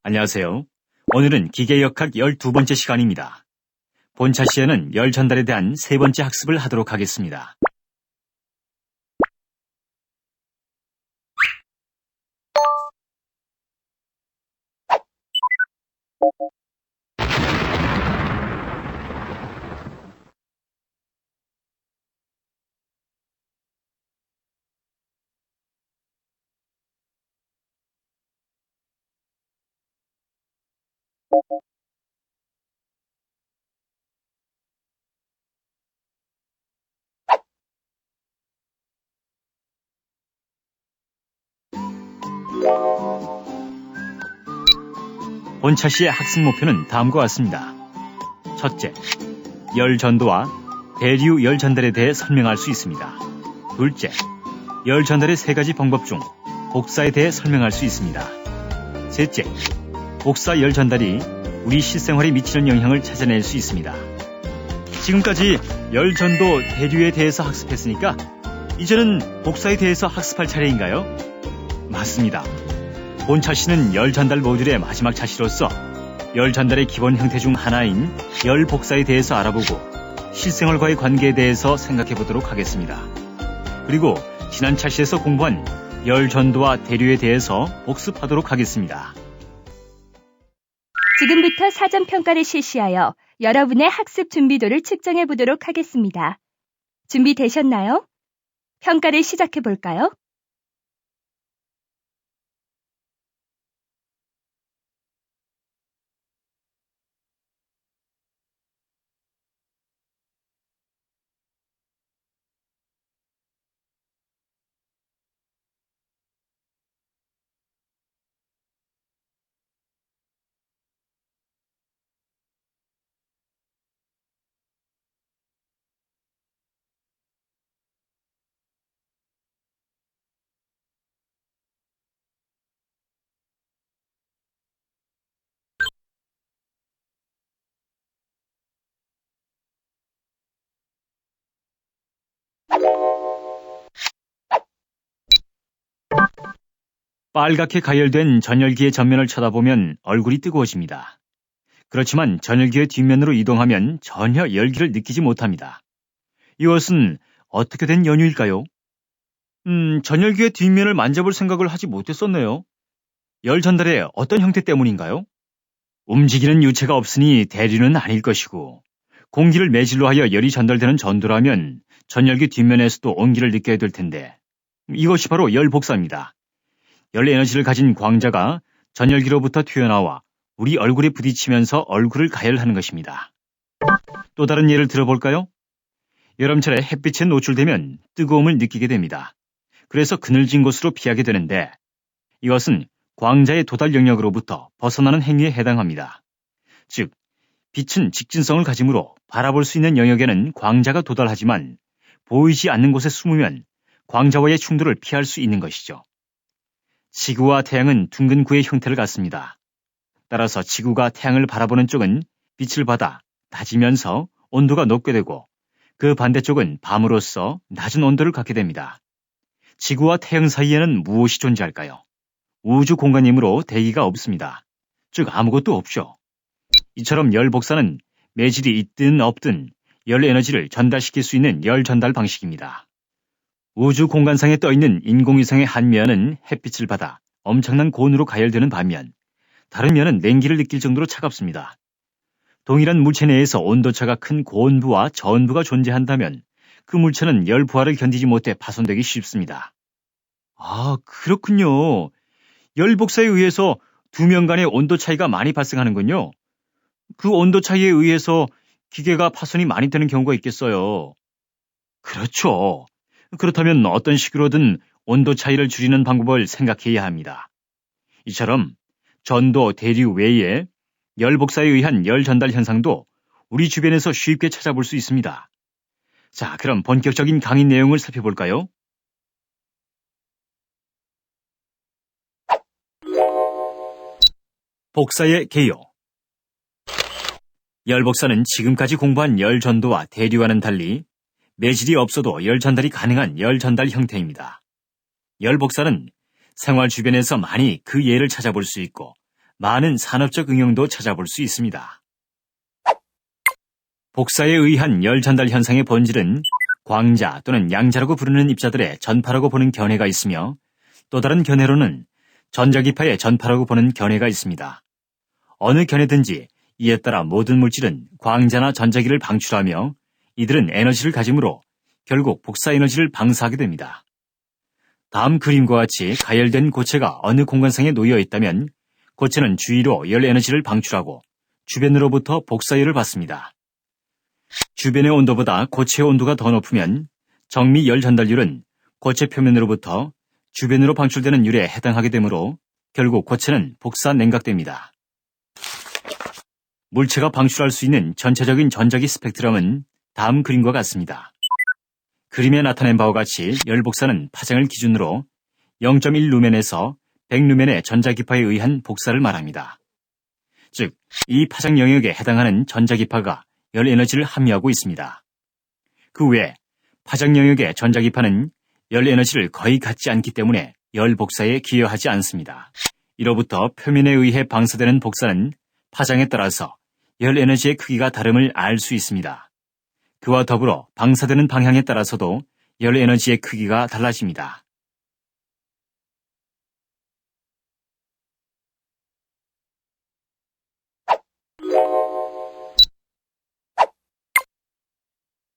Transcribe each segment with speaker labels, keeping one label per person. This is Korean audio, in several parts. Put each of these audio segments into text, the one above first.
Speaker 1: 안녕하세요. 오늘은 기계역학 12번째 시간입니다. 본차 시에는 열 전달에 대한 세 번째 학습을 하도록 하겠습니다. 본차 시의 학습 목표는 다음과 같습니다. 첫째, 열 전도와 대류 열 전달에 대해 설명할 수 있습니다. 둘째, 열 전달의 세 가지 방법 중 복사에 대해 설명할 수 있습니다. 셋째, 복사 열 전달이 우리 실생활에 미치는 영향을 찾아낼 수 있습니다. 지금까지 열 전도 대류에 대해서 학습했으니까 이제는 복사에 대해서 학습할 차례인가요? 맞습니다. 본차 시는 열 전달 모듈의 마지막 차시로서 열 전달의 기본 형태 중 하나인 열 복사에 대해서 알아보고 실생활과의 관계에 대해서 생각해 보도록 하겠습니다. 그리고 지난 차시에서 공부한 열 전도와 대류에 대해서 복습하도록 하겠습니다.
Speaker 2: 지금부터 사전평가를 실시하여 여러분의 학습 준비도를 측정해 보도록 하겠습니다. 준비되셨나요? 평가를 시작해 볼까요?
Speaker 1: 빨갛게 가열된 전열기의 전면을 쳐다보면 얼굴이 뜨거워집니다. 그렇지만 전열기의 뒷면으로 이동하면 전혀 열기를 느끼지 못합니다. 이것은 어떻게 된 연유일까요? 전열기의 뒷면을 만져볼 생각을 하지 못했었네요. 열 전달의 어떤 형태 때문인가요? 움직이는 유체가 없으니 대류는 아닐 것이고, 공기를 매질로 하여 열이 전달되는 전도라면 전열기 뒷면에서도 온기를 느껴야 될 텐데, 이것이 바로 열 복사입니다. 열 에너지를 가진 광자가 전열기로부터 튀어나와 우리 얼굴에 부딪히면서 얼굴을 가열하는 것입니다. 또 다른 예를 들어볼까요? 여름철에 햇빛에 노출되면 뜨거움을 느끼게 됩니다. 그래서 그늘진 곳으로 피하게 되는데 이것은 광자의 도달 영역으로부터 벗어나는 행위에 해당합니다. 즉, 빛은 직진성을 가지므로 바라볼 수 있는 영역에는 광자가 도달하지만 보이지 않는 곳에 숨으면 광자와의 충돌을 피할 수 있는 것이죠. 지구와 태양은 둥근 구의 형태를 갖습니다. 따라서 지구가 태양을 바라보는 쪽은 빛을 받아 낮으면서 온도가 높게 되고 그 반대쪽은 밤으로써 낮은 온도를 갖게 됩니다. 지구와 태양 사이에는 무엇이 존재할까요? 우주 공간이므로 대기가 없습니다. 즉 아무것도 없죠. 이처럼 열 복사는 매질이 있든 없든 열 에너지를 전달시킬 수 있는 열 전달 방식입니다. 우주 공간상에 떠있는 인공위성의 한 면은 햇빛을 받아 엄청난 고온으로 가열되는 반면 다른 면은 냉기를 느낄 정도로 차갑습니다. 동일한 물체 내에서 온도차가 큰 고온부와 저온부가 존재한다면 그 물체는 열 부하를 견디지 못해 파손되기 쉽습니다. 아, 그렇군요. 열 복사에 의해서 두 면 간의 온도 차이가 많이 발생하는군요. 그 온도 차이에 의해서 기계가 파손이 많이 되는 경우가 있겠어요. 그렇죠. 그렇다면 어떤 식으로든 온도 차이를 줄이는 방법을 생각해야 합니다. 이처럼 전도, 대류 외에 열 복사에 의한 열 전달 현상도 우리 주변에서 쉽게 찾아볼 수 있습니다. 자, 그럼 본격적인 강의 내용을 살펴볼까요? 복사의 개요. 열 복사는 지금까지 공부한 열 전도와 대류와는 달리 매질이 없어도 열 전달이 가능한 열 전달 형태입니다. 열 복사는 생활 주변에서 많이 그 예를 찾아볼 수 있고 많은 산업적 응용도 찾아볼 수 있습니다. 복사에 의한 열 전달 현상의 본질은 광자 또는 양자라고 부르는 입자들의 전파라고 보는 견해가 있으며, 또 다른 견해로는 전자기파의 전파라고 보는 견해가 있습니다. 어느 견해든지 이에 따라 모든 물질은 광자나 전자기를 방출하며 이들은 에너지를 가지므로 결국 복사 에너지를 방사하게 됩니다. 다음 그림과 같이 가열된 고체가 어느 공간상에 놓여 있다면 고체는 주위로 열 에너지를 방출하고 주변으로부터 복사열을 받습니다. 주변의 온도보다 고체의 온도가 더 높으면 정미 열 전달률은 고체 표면으로부터 주변으로 방출되는 율에 해당하게 되므로 결국 고체는 복사 냉각됩니다. 물체가 방출할 수 있는 전체적인 전자기 스펙트럼은 다음 그림과 같습니다. 그림에 나타낸 바와 같이 열복사는 파장을 기준으로 0.1 루멘에서 100 루멘의 전자기파에 의한 복사를 말합니다. 즉, 이 파장 영역에 해당하는 전자기파가 열 에너지를 함유하고 있습니다. 그 외 파장 영역의 전자기파는 열 에너지를 거의 갖지 않기 때문에 열 복사에 기여하지 않습니다. 이로부터 표면에 의해 방사되는 복사는 파장에 따라서 열 에너지의 크기가 다름을 알 수 있습니다. 그와 더불어 방사되는 방향에 따라서도 열 에너지의 크기가 달라집니다.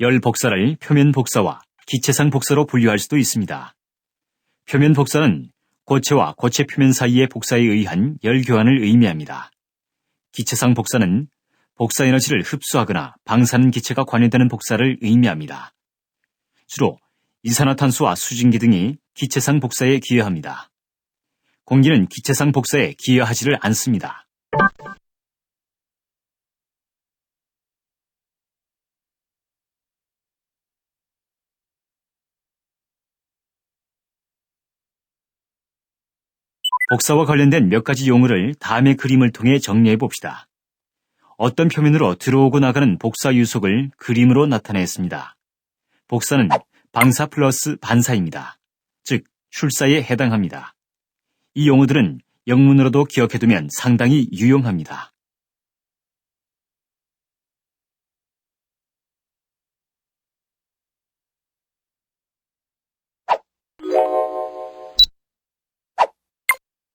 Speaker 1: 열 복사를 표면 복사와 기체상 복사로 분류할 수도 있습니다. 표면 복사는 고체와 고체 표면 사이의 복사에 의한 열 교환을 의미합니다. 기체상 복사는 복사 에너지를 흡수하거나 방사하는 기체가 관여되는 복사를 의미합니다. 주로 이산화탄소와 수증기 등이 기체상 복사에 기여합니다. 공기는 기체상 복사에 기여하지를 않습니다. 복사와 관련된 몇 가지 용어를 다음의 그림을 통해 정리해 봅시다. 어떤 표면으로 들어오고 나가는 복사 유속을 그림으로 나타냈습니다. 복사는 방사 플러스 반사입니다. 즉, 출사에 해당합니다. 이 용어들은 영문으로도 기억해두면 상당히 유용합니다.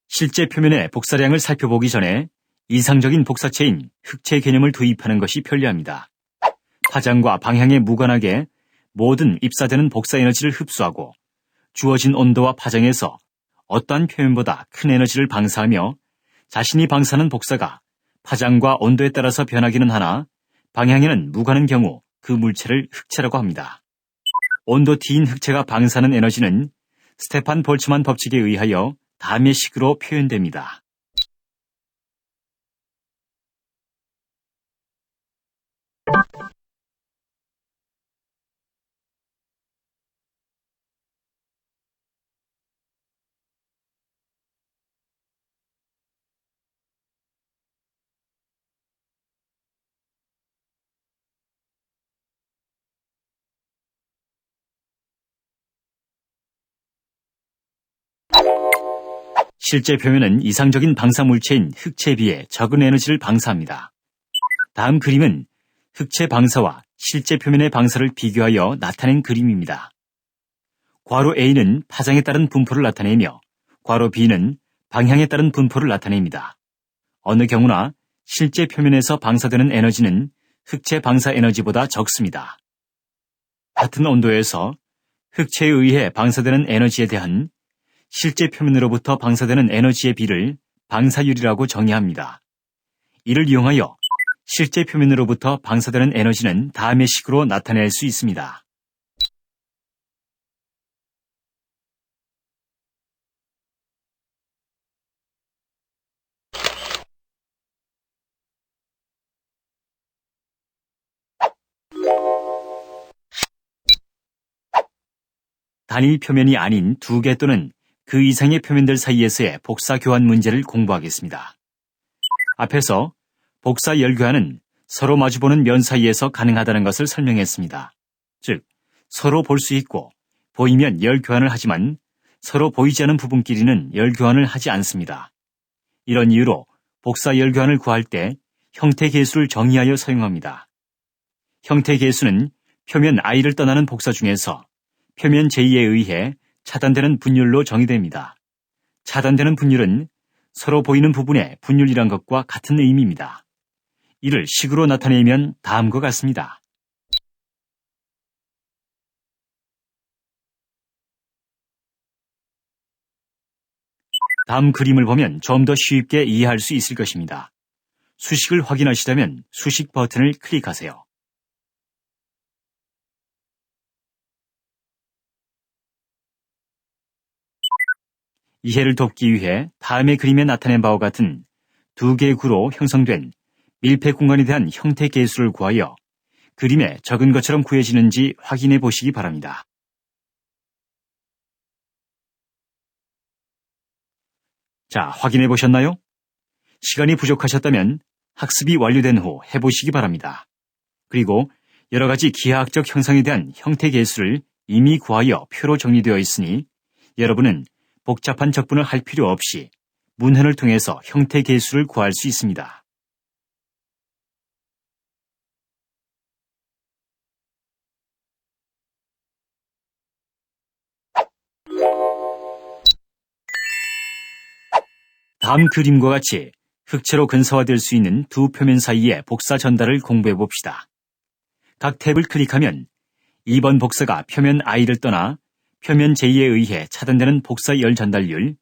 Speaker 1: 실제 표면의 복사량을 살펴보기 전에 이상적인 복사체인 흑체 개념을 도입하는 것이 편리합니다. 파장과 방향에 무관하게 모든 입사되는 복사 에너지를 흡수하고 주어진 온도와 파장에서 어떠한 표면보다 큰 에너지를 방사하며 자신이 방사하는 복사가 파장과 온도에 따라서 변하기는 하나 방향에는 무관한 경우 그 물체를 흑체라고 합니다. 온도 T인 흑체가 방사하는 에너지는 스테판 볼츠만 법칙에 의하여 다음의 식으로 표현됩니다. 실제 표면은 이상적인 방사 물체인 흑체에 비해 적은 에너지를 방사합니다. 다음 그림은 흑체 방사와 실제 표면의 방사를 비교하여 나타낸 그림입니다. 괄호 A는 파장에 따른 분포를 나타내며 괄호 B는 방향에 따른 분포를 나타냅니다. 어느 경우나 실제 표면에서 방사되는 에너지는 흑체 방사 에너지보다 적습니다. 같은 온도에서 흑체에 의해 방사되는 에너지에 대한 실제 표면으로부터 방사되는 에너지의 비를 방사율이라고 정의합니다. 이를 이용하여 실제 표면으로부터 방사되는 에너지는 다음의 식으로 나타낼 수 있습니다. 단일 표면이 아닌 두 개 또는 그 이상의 표면들 사이에서의 복사 교환 문제를 공부하겠습니다. 앞에서 복사 열교환은 서로 마주보는 면 사이에서 가능하다는 것을 설명했습니다. 즉, 서로 볼 수 있고 보이면 열교환을 하지만 서로 보이지 않은 부분끼리는 열교환을 하지 않습니다. 이런 이유로 복사 열교환을 구할 때 형태 계수를 정의하여 사용합니다. 형태 계수는 표면 I를 떠나는 복사 중에서 표면 J에 의해 차단되는 분율로 정의됩니다. 차단되는 분율은 서로 보이는 부분의 분율이란 것과 같은 의미입니다. 이를 식으로 나타내면 다음과 같습니다. 다음 그림을 보면 좀 더 쉽게 이해할 수 있을 것입니다. 수식을 확인하시려면 수식 버튼을 클릭하세요. 이해를 돕기 위해 다음의 그림에 나타낸 바와 같은 두 개의 구로 형성된 밀폐 공간에 대한 형태 계수를 구하여 그림에 적은 것처럼 구해지는지 확인해 보시기 바랍니다. 자, 확인해 보셨나요? 시간이 부족하셨다면 학습이 완료된 후 해보시기 바랍니다. 그리고 여러 가지 기하학적 형상에 대한 형태 계수를 이미 구하여 표로 정리되어 있으니 여러분은 복잡한 적분을 할 필요 없이 문헌을 통해서 형태 계수를 구할 수 있습니다. 다음 그림과 같이 흑채로 근사화될 수 있는 두 표면 사이의 복사 전달을 공부해 봅시다. 각 탭을 클릭하면 2번 복사가 표면 I를 떠나 표면 J에 의해 차단되는 복사 열 전달률,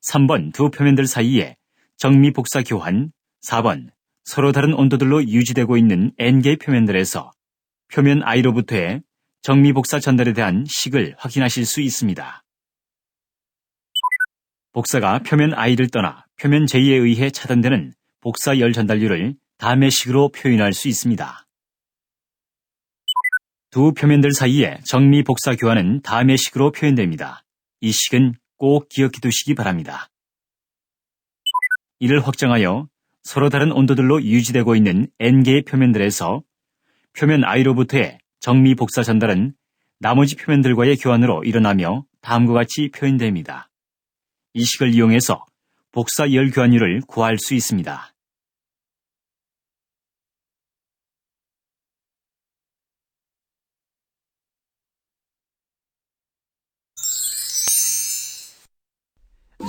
Speaker 1: 3번 두 표면들 사이에 정미 복사 교환, 4번 서로 다른 온도들로 유지되고 있는 N개의 표면들에서 표면 I로부터의 정미 복사 전달에 대한 식을 확인하실 수 있습니다. 복사가 표면 I를 떠나 표면 J에 의해 차단되는 복사 열 전달률을 다음의 식으로 표현할 수 있습니다. 두 표면들 사이의 정미 복사 교환은 다음의 식으로 표현됩니다. 이 식은 꼭 기억해 두시기 바랍니다. 이를 확정하여 서로 다른 온도들로 유지되고 있는 N개의 표면들에서 표면 I로부터의 정미 복사 전달은 나머지 표면들과의 교환으로 일어나며 다음과 같이 표현됩니다. 이 식을 이용해서 복사 열 교환율을 구할 수 있습니다.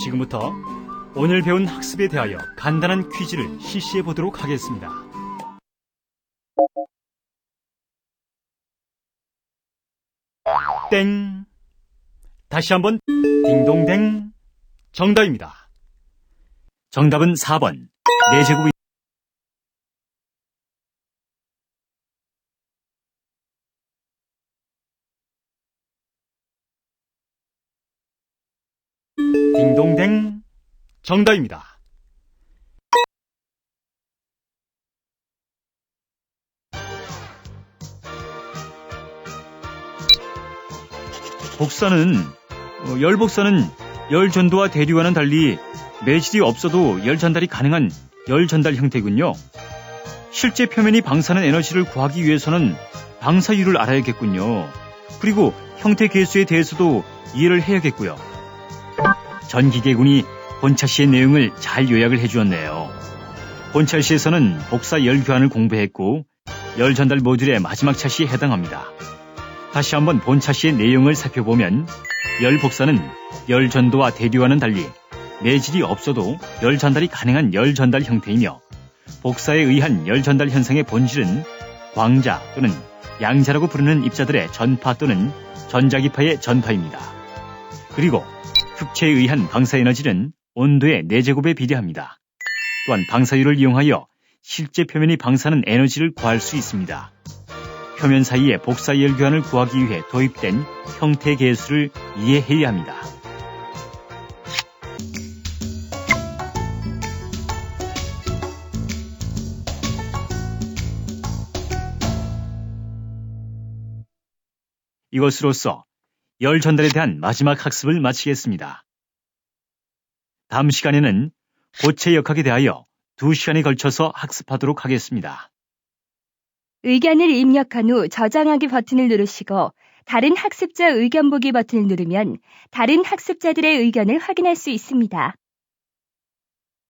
Speaker 1: 지금부터 오늘 배운 학습에 대하여 간단한 퀴즈를 실시해 보도록 하겠습니다. 땡! 다시 한번 딩동댕! 정답입니다. 정답은 4번 4제곱이 딩동댕! 정답입니다. 열복사는 열 전도와 대류와는 달리 매질이 없어도 열 전달이 가능한 열 전달 형태군요. 실제 표면이 방사하는 에너지를 구하기 위해서는 방사율을 알아야겠군요. 그리고 형태 계수에 대해서도 이해를 해야겠고요. 전기계군이 본차시의 내용을 잘 요약을 해주었네요. 본차시에서는 복사 열 교환을 공부했고 열 전달 모듈의 마지막 차시에 해당합니다. 다시 한번 본차시의 내용을 살펴보면 열 복사는 열 전도와 대류와는 달리 내질이 없어도 열 전달이 가능한 열 전달 형태이며 복사에 의한 열 전달 현상의 본질은 광자 또는 양자라고 부르는 입자들의 전파 또는 전자기파의 전파입니다. 그리고 흑체에 의한 방사 에너지는 온도의 4제곱에 비례합니다. 또한 방사율을 이용하여 실제 표면이 방사하는 에너지를 구할 수 있습니다. 표면 사이의 복사 열 교환을 구하기 위해 도입된 형태 계수를 이해해야 합니다. 이것으로써 열 전달에 대한 마지막 학습을 마치겠습니다. 다음 시간에는 고체 역학에 대하여 2시간에 걸쳐서 학습하도록 하겠습니다.
Speaker 2: 의견을 입력한 후 저장하기 버튼을 누르시고 다른 학습자 의견 보기 버튼을 누르면 다른 학습자들의 의견을 확인할 수 있습니다.